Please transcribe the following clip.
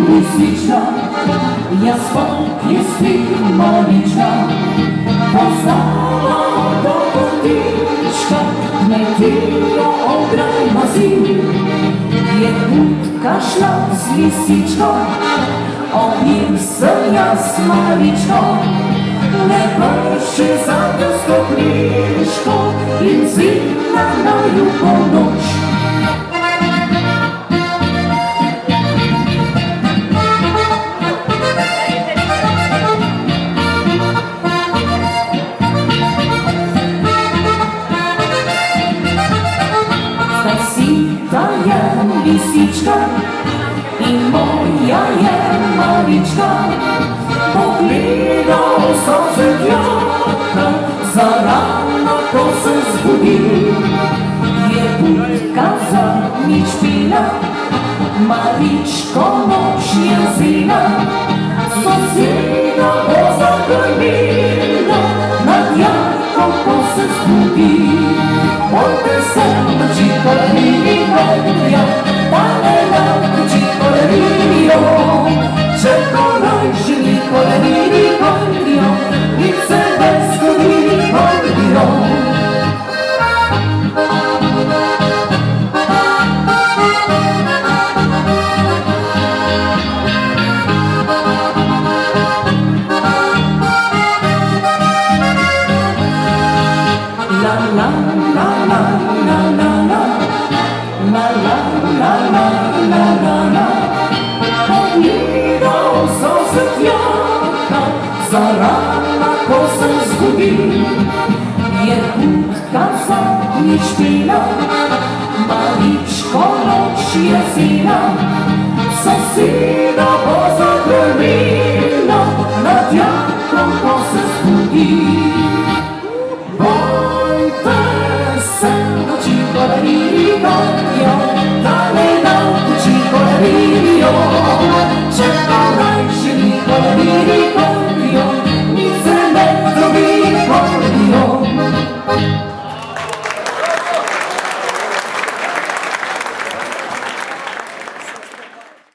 Lisička, ja spokje spim malička, poznala do kotička, kmetijo ograj mazil. Je utka šla z lisičko, ob njim sem jaz maličko, ne prši za njo stopničko in zina na ljubo noč. Ta je lisička in moja je malička, pogledal so se tjaka, zarano ko se zbudi. Je utka zadnjič pila, maličko noč je vzela, soseda bo zagrmila, nad jarko ko se zbudi. Pojte se noči kolerijo, dale noči kolerijo, če kolaj želi kolerijo, in se ne zgodi kolerijo. Pogledal so se tjaka, zarana ko se zgodi. Je utka zadnjič pila, maličko noč je vzela, soseda bo zagrmila, nad jarkom ko se zbudi. Bojte se noči kolerijo, dale noči kolerijo.